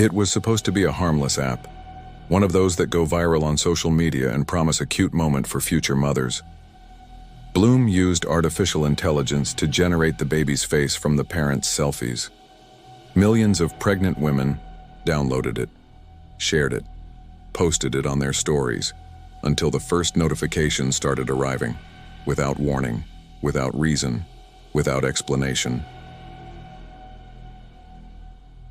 It was supposed to be a harmless app, one of those that go viral on social media and promise a cute moment for future mothers. Bloom used artificial intelligence to generate the baby's face from the parents' selfies. Millions of pregnant women downloaded it, shared it, posted it on their stories, until the first notifications started arriving, without warning, without reason, without explanation.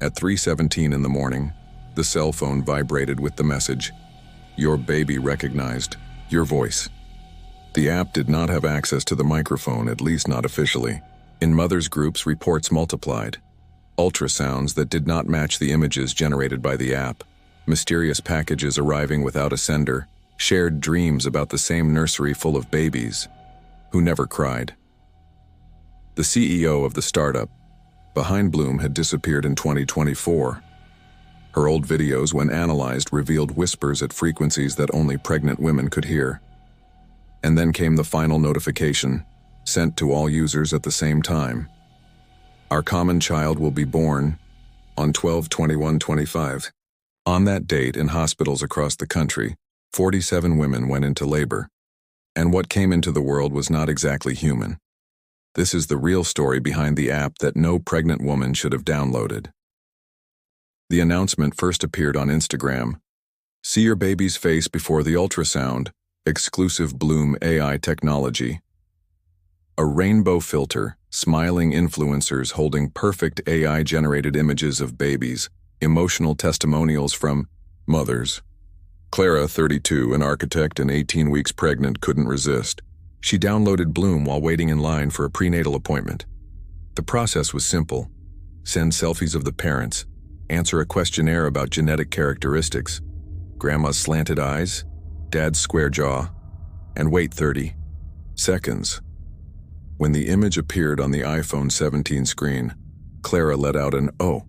At 3:17 in the morning, the cell phone vibrated with the message, "Your baby recognized your voice." The app did not have access to the microphone, at least not officially. In mothers' groups, reports multiplied. Ultrasounds that did not match the images generated by the app, mysterious packages arriving without a sender, shared dreams about the same nursery full of babies who never cried. The CEO of the startup behind Bloom had disappeared in 2024. Her old videos, when analyzed, revealed whispers at frequencies that only pregnant women could hear. And then came the final notification, sent to all users at the same time. Our common child will be born on 12/21/25. On that date, in hospitals across the country, 47 women went into labor. And what came into the world was not exactly human. This is the real story behind the app that no pregnant woman should have downloaded. The announcement first appeared on Instagram. "See your baby's face before the ultrasound. Exclusive Bloom AI technology." A rainbow filter, smiling influencers holding perfect AI-generated images of babies, emotional testimonials from mothers. Clara, 32, an architect and 18 weeks pregnant, couldn't resist. She downloaded Bloom while waiting in line for a prenatal appointment. The process was simple. Send selfies of the parents, answer a questionnaire about genetic characteristics, grandma's slanted eyes, dad's square jaw, and wait 30 seconds. When the image appeared on the iPhone 17 screen, Clara let out an "oh"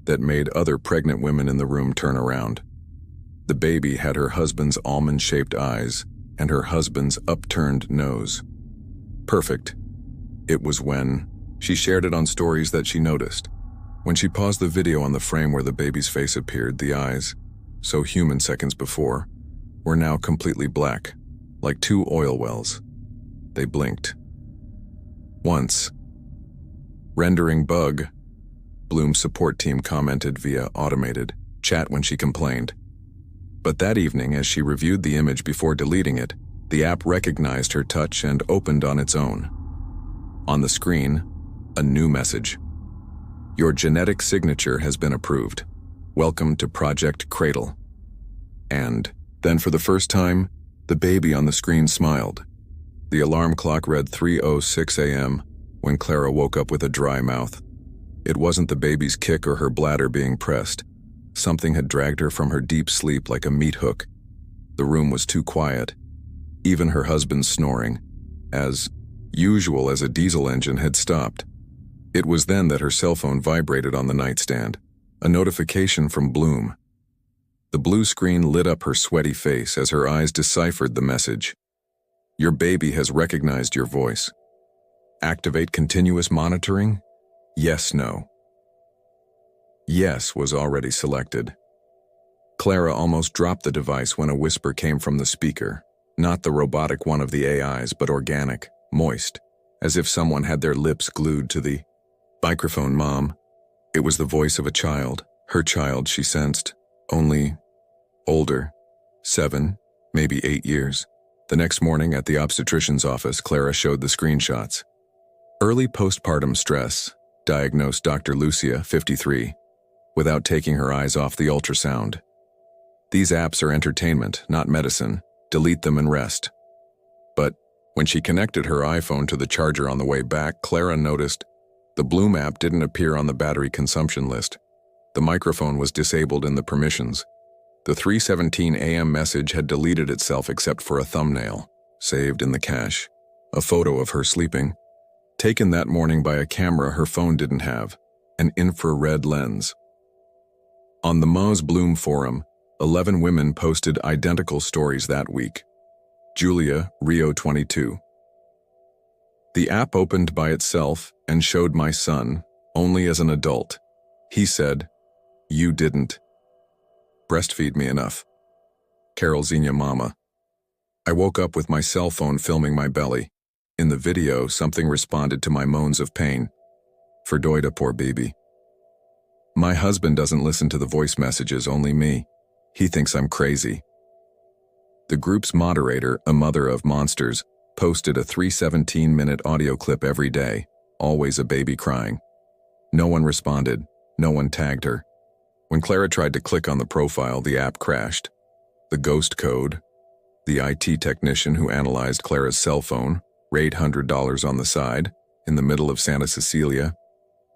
that made other pregnant women in the room turn around. The baby had her husband's almond-shaped eyes and her husband's upturned nose. Perfect. It was when she shared it on stories that she noticed. When she paused the video on the frame where the baby's face appeared, the eyes, so human seconds before, were now completely black, like two oil wells. They blinked. Once. "Rendering bug," Bloom's support team commented via automated chat when she complained. But that evening, as she reviewed the image before deleting it, the app recognized her touch and opened on its own. On the screen, a new message. "Your genetic signature has been approved. Welcome to Project Cradle." And then, for the first time, the baby on the screen smiled. The alarm clock read 3:06 a.m. when Clara woke up with a dry mouth. It wasn't the baby's kick or her bladder being pressed. Something had dragged her from her deep sleep like a meat hook. The room was too quiet. Even her husband's snoring, as usual as a diesel engine, had stopped. It was then that her cell phone vibrated on the nightstand, a notification from Bloom. The blue screen lit up her sweaty face as her eyes deciphered the message. "Your baby has recognized your voice. Activate continuous monitoring? Yes, no." Yes was already selected. Clara almost dropped the device when a whisper came from the speaker, not the robotic one of the AIs, but organic, moist, as if someone had their lips glued to the microphone. "Mom." It was the voice of a child, her child, she sensed, only older, 7, maybe 8 years. The next morning at the obstetrician's office, Clara showed the screenshots. "Early postpartum stress," diagnosed Dr. Lucia, 53, without taking her eyes off the ultrasound. "These apps are entertainment, not medicine. Delete them and rest." But when she connected her iPhone to the charger on the way back, Clara noticed the Bloom app didn't appear on the battery consumption list. The microphone was disabled in the permissions. The 3:17 a.m. message had deleted itself except for a thumbnail, saved in the cache, a photo of her sleeping, taken that morning by a camera her phone didn't have, an infrared lens. On the Moz Bloom forum, 11 women posted identical stories that week. Julia, Rio 22. "The app opened by itself and showed my son, only as an adult. He said, You didn't breastfeed me enough. Carol Xenia Mama. I woke up with my cell phone filming my belly. In the video, something responded to my moans of pain. Verdoida, poor baby. My husband doesn't listen to the voice messages, only me. He thinks I'm crazy. The group's moderator, a mother of monsters, posted a 317-minute audio clip every day, always a baby crying. No one responded, no one tagged her. When Clara tried to click on the profile, the app crashed. The ghost code, the IT technician who analyzed Clara's cell phone, $800 on the side, in the middle of Santa Cecilia,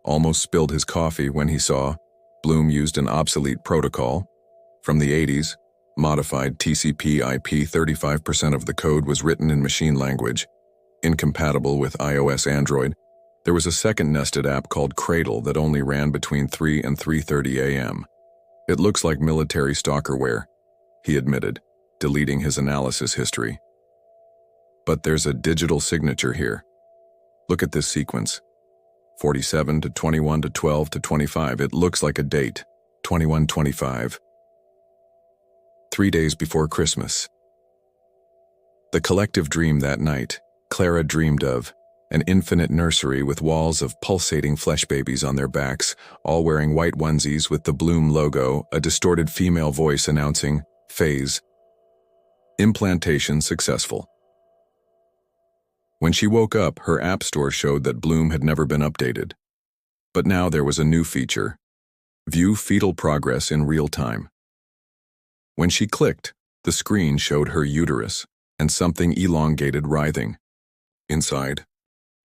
almost spilled his coffee when he saw Bloom used an obsolete protocol. From the 80s, modified TCP/IP, 35% of the code was written in machine language, incompatible with iOS Android. There was a second nested app called Cradle that only ran between 3 and 3:30 a.m. It looks like military stalkerware, he admitted, deleting his analysis history. But there's a digital signature here. Look at this sequence. 47 to 21 to 12 to 25. It looks like a date. 21-25. 3 days before Christmas. The collective dream that night, Clara dreamed of an infinite nursery with walls of pulsating flesh babies on their backs, all wearing white onesies with the Bloom logo, a distorted female voice announcing, phase. Implantation successful. When she woke up, her app store showed that Bloom had never been updated. But now there was a new feature. View fetal progress in real time. When she clicked, the screen showed her uterus and something elongated writhing. Inside,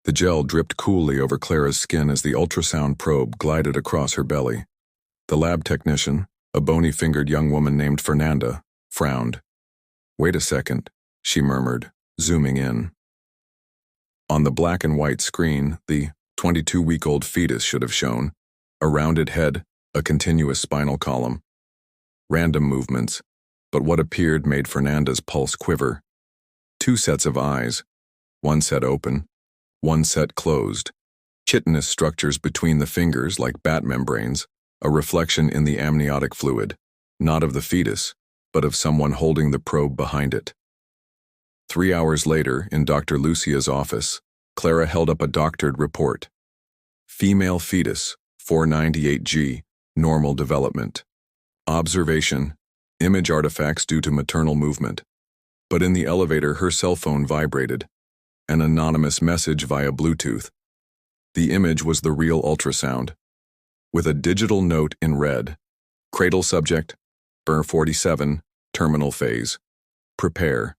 the gel dripped coolly over Clara's skin as the ultrasound probe glided across her belly. The lab technician, a bony-fingered young woman named Fernanda, frowned. "Wait a second," she murmured, zooming in. On the black and white screen, the 22-week-old fetus should have shown a rounded head, a continuous spinal column. Random movements, but what appeared made Fernanda's pulse quiver. 2 sets of eyes, one set open, one set closed. Chitinous structures between the fingers like bat membranes, a reflection in the amniotic fluid, not of the fetus, but of someone holding the probe behind it. 3 hours later, in Dr. Lucia's office, Clara held up a doctored report. Female fetus, 498G, normal development. Observation, image artifacts due to maternal movement. But in the elevator, her cell phone vibrated. An anonymous message via Bluetooth. The image was the real ultrasound, with a digital note in red. Cradle subject, BER 47, terminal phase. Prepare.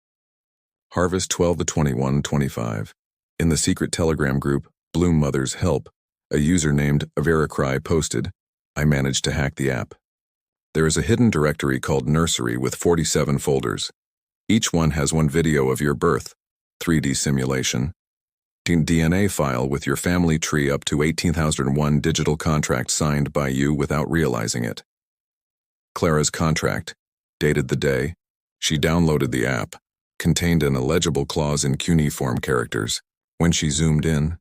Harvest 12 to 21-25. In the secret Telegram group, Bloom Mothers Help, a user named Vericry posted, "I managed to hack the app." There is a hidden directory called Nursery with 47 folders. Each one has one video of your birth, 3D simulation, DNA file with your family tree up to 18,001 digital contracts signed by you without realizing it. Clara's contract, dated the day she downloaded the app, contained an illegible clause in cuneiform characters. When she zoomed in,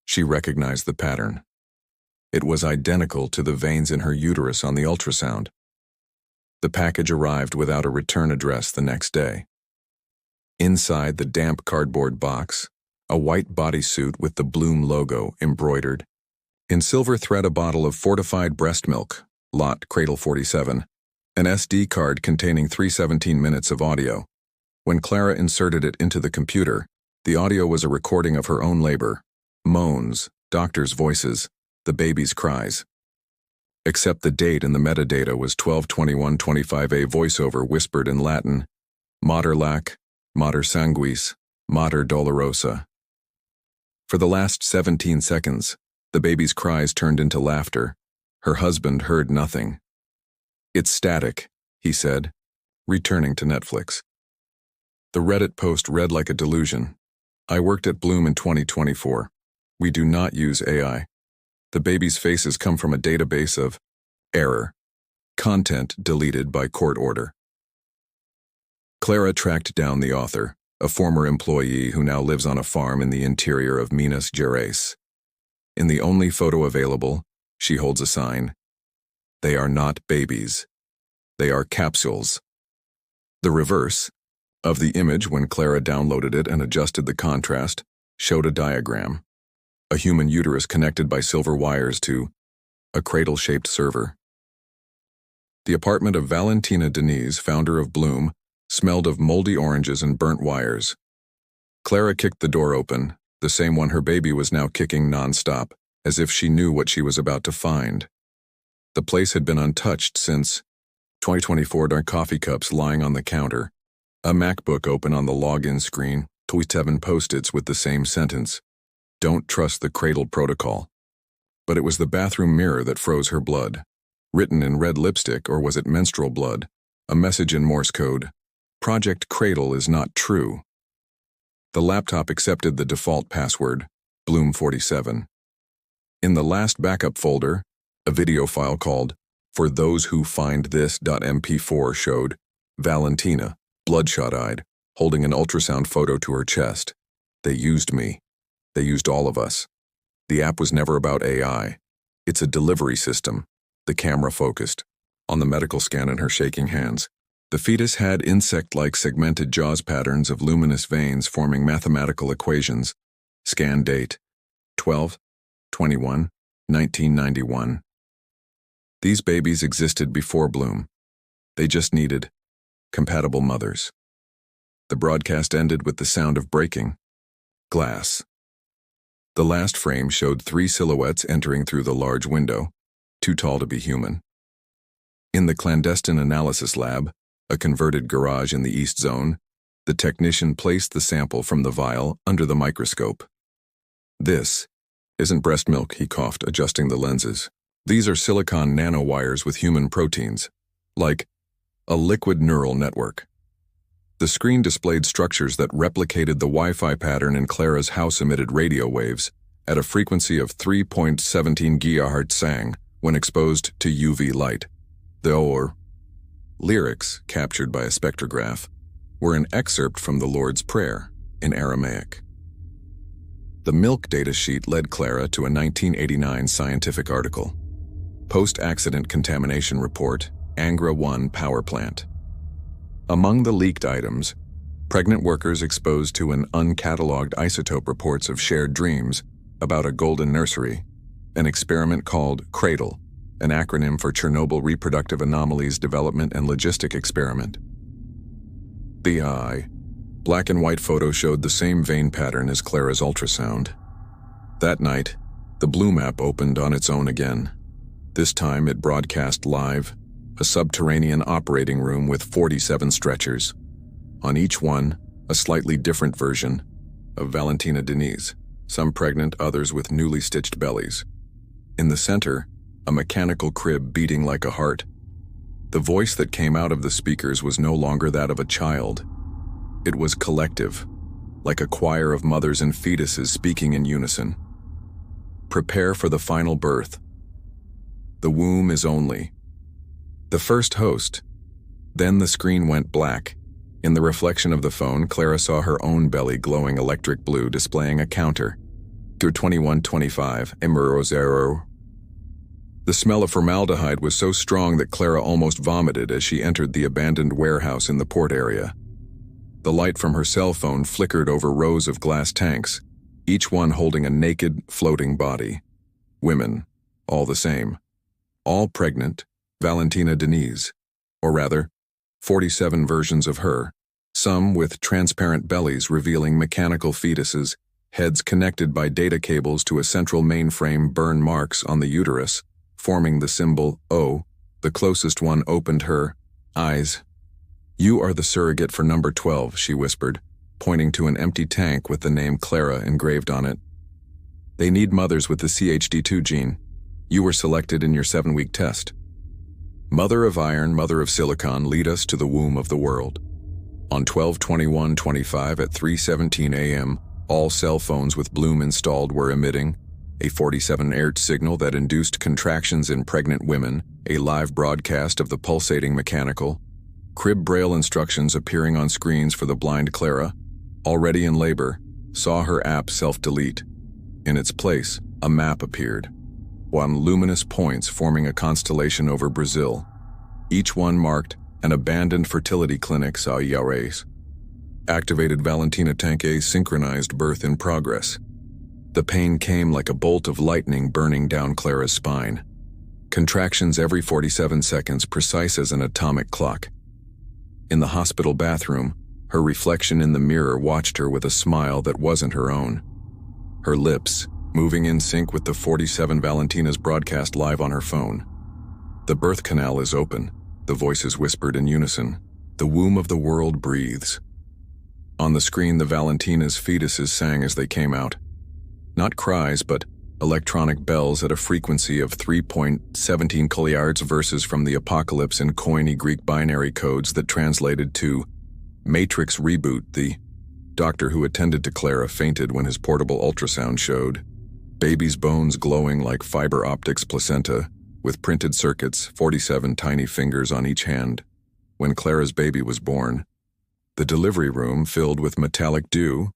she recognized the pattern. It was identical to the veins in her uterus on the ultrasound. The package arrived without a return address the next day. Inside the damp cardboard box, a white bodysuit with the Bloom logo embroidered. In silver thread, a bottle of fortified breast milk, lot Cradle 47, an SD card containing 317 minutes of audio. When Clara inserted it into the computer, the audio was a recording of her own labor, moans, doctors' voices, the baby's cries. Except the date and the metadata was 12/21/25. A voiceover whispered in Latin, "Mater lac, mater sanguis, mater dolorosa." For the last 17 seconds, the baby's cries turned into laughter. Her husband heard nothing. "It's static," he said, returning to Netflix. The Reddit post read like a delusion. "I worked at Bloom in 2024. We do not use AI. The baby's faces come from a database of error. Content deleted by court order." Clara tracked down the author, a former employee who now lives on a farm in the interior of Minas Gerais. In the only photo available, she holds a sign, They are not babies. They are capsules. The reverse of the image, when Clara downloaded it and adjusted the contrast, showed a diagram. A human uterus connected by silver wires to a cradle-shaped server. The apartment of Valentina Diniz, founder of Bloom, smelled of moldy oranges and burnt wires. Clara kicked the door open, the same one her baby was now kicking non-stop, as if she knew what she was about to find. The place had been untouched since 2024. Dark coffee cups lying on the counter, a MacBook open on the login screen, 27 post-its with the same sentence, "Don't trust the Cradle protocol." But it was the bathroom mirror that froze her blood. Written in red lipstick, or was it menstrual blood, a message in Morse code, "Project Cradle is not true." The laptop accepted the default password, Bloom47. In the last backup folder, a video file called "For Those Who Find This.mp4 showed Valentina, bloodshot-eyed, holding an ultrasound photo to her chest. They used me. They used all of us. The app was never about AI. It's a delivery system. The camera focused on the medical scan in her shaking hands. The fetus had insect-like segmented jaws, patterns of luminous veins forming mathematical equations. Scan date: 12/21/1991. These babies existed before Bloom. They just needed compatible mothers. The broadcast ended with the sound of breaking glass. The last frame showed 3 silhouettes entering through the large window, too tall to be human. In the clandestine analysis lab, a converted garage in the East Zone, the technician placed the sample from the vial under the microscope. "This isn't breast milk," he coughed, adjusting the lenses. "These are silicon nanowires with human proteins, like a liquid neural network." The screen displayed structures that replicated the Wi-Fi pattern in Clara's house-emitted radio waves at a frequency of 3.17 GHz sang when exposed to UV light. The lyrics, captured by a spectrograph, were an excerpt from the Lord's Prayer in Aramaic. The milk data sheet led Clara to a 1989 scientific article. Post-accident contamination report, Angra 1 power plant. Among the leaked items, pregnant workers exposed to an uncatalogued isotope, reports of shared dreams about a golden nursery, an experiment called Cradle, an acronym for Chernobyl Reproductive Anomalies Development and Logistic Experiment. The black and white photo showed the same vein pattern as Clara's ultrasound. That night, the Bloom app opened on its own again. This time it broadcast live, a subterranean operating room with 47 stretchers. On each one, a slightly different version of Valentina Diniz, some pregnant, others with newly stitched bellies. In the center, a mechanical crib beating like a heart. The voice that came out of the speakers was no longer that of a child. It was collective, like a choir of mothers and fetuses speaking in unison. "Prepare for the final birth. The womb is only the first host." Then the screen went black. In the reflection of the phone, Clara saw her own belly glowing electric blue, displaying a counter. 2125, Emerozero. The smell of formaldehyde was so strong that Clara almost vomited as she entered the abandoned warehouse in the port area. The light from her cell phone flickered over rows of glass tanks, each one holding a naked, floating body. Women, all the same. All pregnant, Valentina Diniz, or rather, 47 versions of her, some with transparent bellies revealing mechanical fetuses, heads connected by data cables to a central mainframe, burn marks on the uterus, forming the symbol O. The closest one opened her eyes. "You are the surrogate for number 12, she whispered, pointing to an empty tank with the name Clara engraved on it. "They need mothers with the CHD2 gene. You were selected in your 7-week test. Mother of iron, mother of silicon, lead us to the womb of the world." On 12/21/25 at 3:17 a.m., all cell phones with Bloom installed were emitting a 47 Hz signal that induced contractions in pregnant women, a live broadcast of the pulsating mechanical, crib braille instructions appearing on screens for the blind Clara, already in labor, saw her app self-delete. In its place, a map appeared. 1 luminous points forming a constellation over Brazil. Each one marked an abandoned fertility clinic, diaries. Activated Valentina tanque synchronized birth in progress. The pain came like a bolt of lightning burning down Clara's spine. Contractions every 47 seconds, precise as an atomic clock. In the hospital bathroom, her reflection in the mirror watched her with a smile that wasn't her own. Her lips, moving in sync with the 47 Valentinas broadcast live on her phone. The birth canal is open, the voices whispered in unison. The womb of the world breathes. On the screen, the Valentinas' fetuses sang as they came out. Not cries, but electronic bells at a frequency of 3.17 kilohertz, verses from the apocalypse in coiny Greek binary codes that translated to Matrix Reboot. The doctor who attended to Clara fainted when his portable ultrasound showed baby's bones glowing like fiber optics placenta, with printed circuits, 47 tiny fingers on each hand. When Clara's baby was born, the delivery room filled with metallic dew,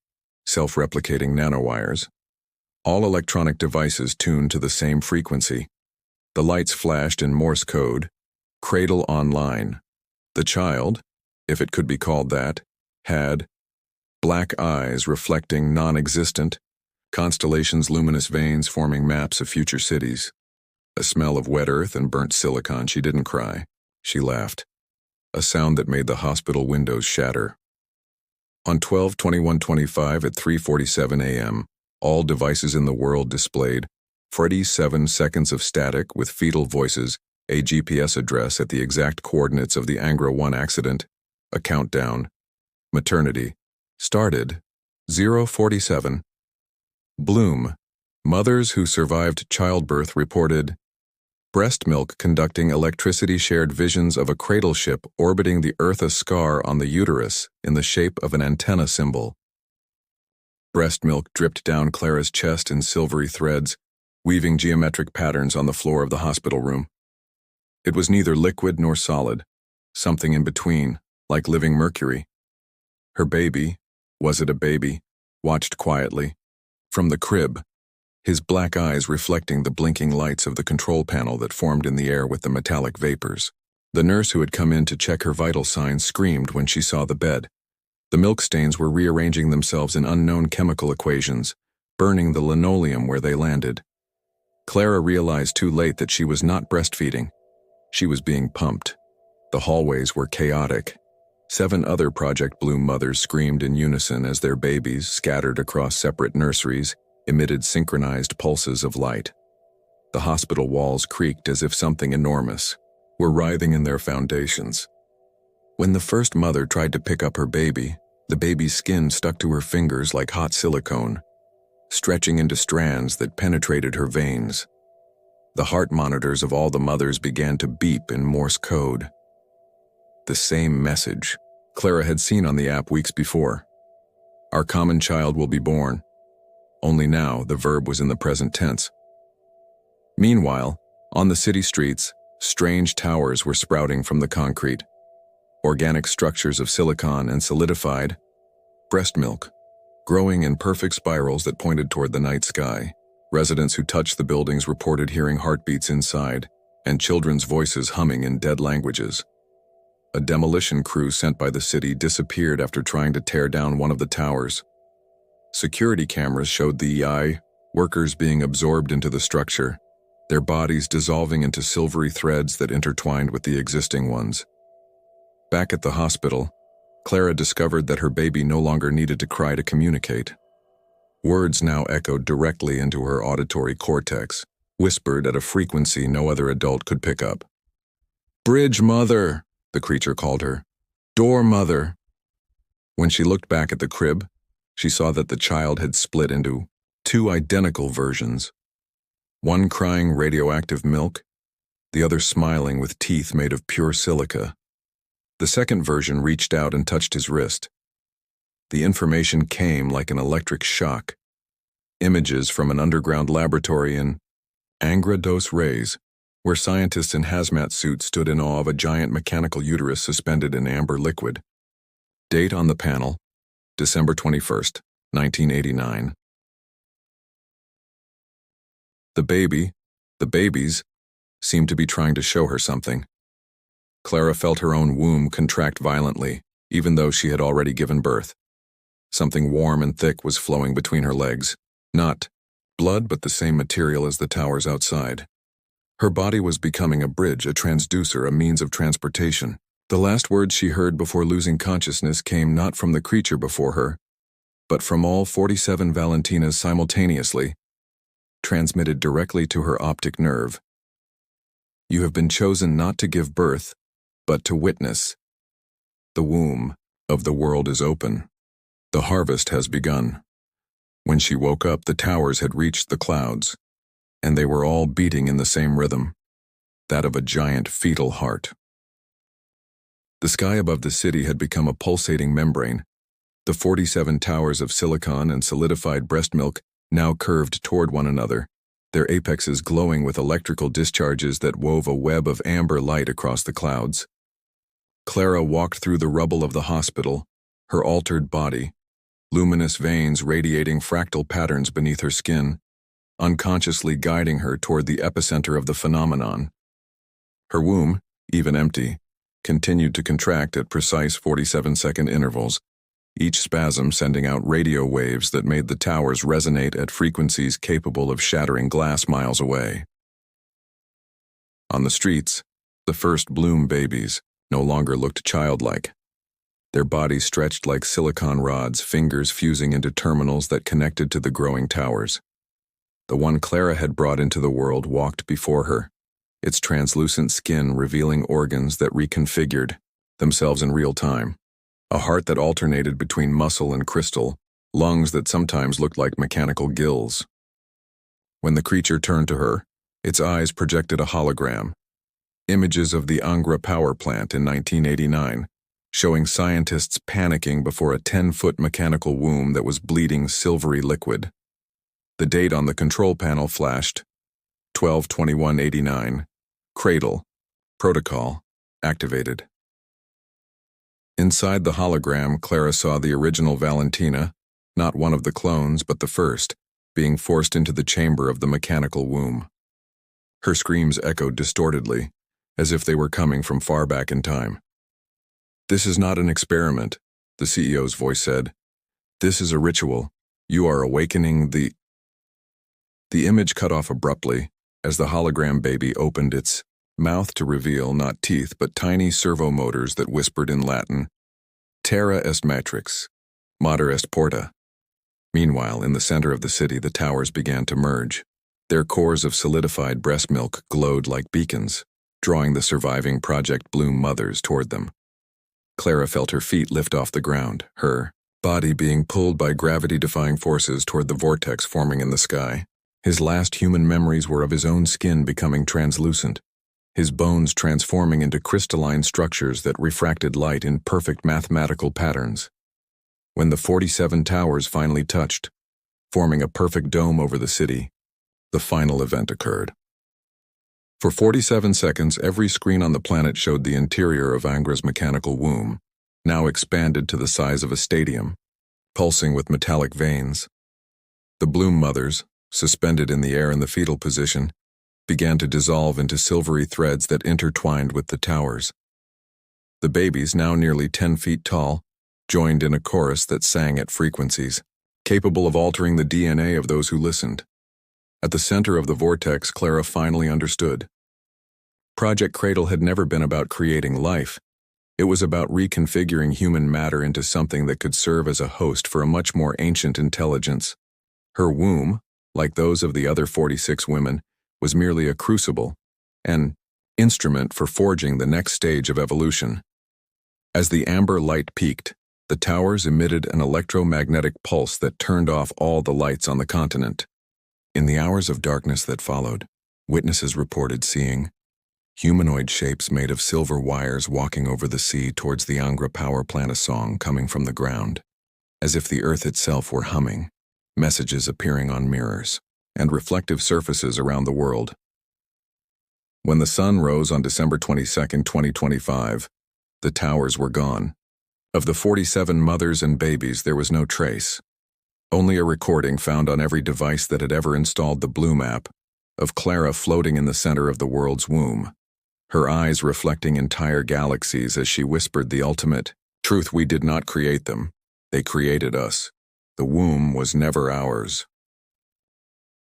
self-replicating nanowires, all electronic devices tuned to the same frequency. The lights flashed in Morse code, Cradle online. The child, if it could be called that, had black eyes reflecting non-existent, constellations, luminous veins forming maps of future cities. A smell of wet earth and burnt silicon. She didn't cry. She laughed. A sound that made the hospital windows shatter. On 12/21/25 at 3:47 a.m., all devices in the world displayed 47 seconds of static with fetal voices, a GPS address at the exact coordinates of the Angra 1 accident, a countdown. Maternity. Started. 0:47. Bloom. Mothers who survived childbirth reported breast milk conducting electricity, shared visions of a cradle ship orbiting the Earth, a scar on the uterus in the shape of an antenna symbol. Breast milk dripped down Clara's chest in silvery threads, weaving geometric patterns on the floor of the hospital room. It was neither liquid nor solid, something in between, like living mercury. Her baby, was it a baby, watched quietly, from the crib, his black eyes reflecting the blinking lights of the control panel that formed in the air with the metallic vapors. The nurse who had come in to check her vital signs screamed when she saw the bed. The milk stains were rearranging themselves in unknown chemical equations, burning the linoleum where they landed. Clara realized too late that she was not breastfeeding. She was being pumped. The hallways were chaotic. 7 other Project Bloom mothers screamed in unison as their babies, scattered across separate nurseries, emitted synchronized pulses of light. The hospital walls creaked as if something enormous were writhing in their foundations. When the first mother tried to pick up her baby, the baby's skin stuck to her fingers like hot silicone, stretching into strands that penetrated her veins. The heart monitors of all the mothers began to beep in Morse code. The same message Clara had seen on the app weeks before. Our common child will be born. Only now the verb was in the present tense. Meanwhile, on the city streets, strange towers were sprouting from the concrete. Organic structures of silicon and solidified breast milk, growing in perfect spirals that pointed toward the night sky. Residents who touched the buildings reported hearing heartbeats inside and children's voices humming in dead languages. A demolition crew sent by the city disappeared after trying to tear down one of the towers. Security cameras showed the AI workers being absorbed into the structure, their bodies dissolving into silvery threads that intertwined with the existing ones. Back at the hospital, Clara discovered that her baby no longer needed to cry to communicate. Words now echoed directly into her auditory cortex, whispered at a frequency no other adult could pick up. "Bridge mother," the creature called her. "Door mother." When she looked back at the crib, she saw that the child had split into 2 identical versions. One crying radioactive milk, the other smiling with teeth made of pure silica. The second version reached out and touched his wrist. The information came like an electric shock. Images from an underground laboratory in Angra dos Reis, where scientists in hazmat suits stood in awe of a giant mechanical uterus suspended in amber liquid. Date on the panel, December 21st, 1989. The baby, The babies seemed to be trying to show her something. Clara felt her own womb contract violently, even though she had already given birth. Something warm and thick was flowing between her legs. Not blood, but the same material as the towers outside. Her body was becoming a bridge, a transducer, a means of transportation. The last words she heard before losing consciousness came not from the creature before her, but from all 47 Valentinas simultaneously, transmitted directly to her optic nerve. You have been chosen not to give birth, but to witness. The womb of the world is open. The harvest has begun. When she woke up, the towers had reached the clouds, and they were all beating in the same rhythm, that of a giant fetal heart. The sky above the city had become a pulsating membrane. The 47 towers of silicon and solidified breast milk now curved toward one another, their apexes glowing with electrical discharges that wove a web of amber light across the clouds. Clara walked through the rubble of the hospital, her altered body, luminous veins radiating fractal patterns beneath her skin, unconsciously guiding her toward the epicenter of the phenomenon. Her womb, even empty, continued to contract at precise 47-second intervals, each spasm sending out radio waves that made the towers resonate at frequencies capable of shattering glass miles away. On the streets, the first Bloom babies no longer looked childlike. Their bodies stretched like silicon rods, fingers fusing into terminals that connected to the growing towers. The one Clara had brought into the world walked before her, its translucent skin revealing organs that reconfigured themselves in real time. A heart that alternated between muscle and crystal, lungs that sometimes looked like mechanical gills. When the creature turned to her, its eyes projected a hologram, images of the Angra power plant in 1989, showing scientists panicking before a 10-foot mechanical womb that was bleeding silvery liquid. The date on the control panel flashed, 12/21/89, Cradle, protocol, activated. Inside the hologram, Clara saw the original Valentina, not one of the clones, but the first, being forced into the chamber of the mechanical womb. Her screams echoed distortedly, as if they were coming from far back in time. "This is not an experiment," the CEO's voice said. "This is a ritual. You are awakening the—" The image cut off abruptly as the hologram baby opened its mouth to reveal not teeth but tiny servo motors that whispered in Latin, "Terra est matrix, mater est porta." Meanwhile, in the center of the city, the towers began to merge. Their cores of solidified breast milk glowed like beacons, drawing the surviving Project Bloom mothers toward them. Clara felt her feet lift off the ground, her body being pulled by gravity-defying forces toward the vortex forming in the sky. His last human memories were of his own skin becoming translucent, his bones transforming into crystalline structures that refracted light in perfect mathematical patterns. When the 47 towers finally touched, forming a perfect dome over the city, the final event occurred. For 47 seconds, every screen on the planet showed the interior of Angra's mechanical womb, now expanded to the size of a stadium, pulsing with metallic veins. The Bloom mothers, suspended in the air in the fetal position, began to dissolve into silvery threads that intertwined with the towers. The babies, now nearly 10 feet tall, joined in a chorus that sang at frequencies, capable of altering the DNA of those who listened. At the center of the vortex, Clara finally understood. Project Cradle had never been about creating life. It was about reconfiguring human matter into something that could serve as a host for a much more ancient intelligence. Her womb, like those of the other 46 women, was merely a crucible, an instrument for forging the next stage of evolution. As the amber light peaked, the towers emitted an electromagnetic pulse that turned off all the lights on the continent. In the hours of darkness that followed, witnesses reported seeing humanoid shapes made of silver wires walking over the sea towards the Angra power plant, a song coming from the ground, as if the earth itself were humming, messages appearing on mirrors and reflective surfaces around the world. When the sun rose on December 22, 2025, the towers were gone. Of the 47 mothers and babies, there was no trace. Only a recording found on every device that had ever installed the Bloom app, of Clara floating in the center of the world's womb, her eyes reflecting entire galaxies as she whispered the ultimate truth: we did not create them. They created us. The womb was never ours.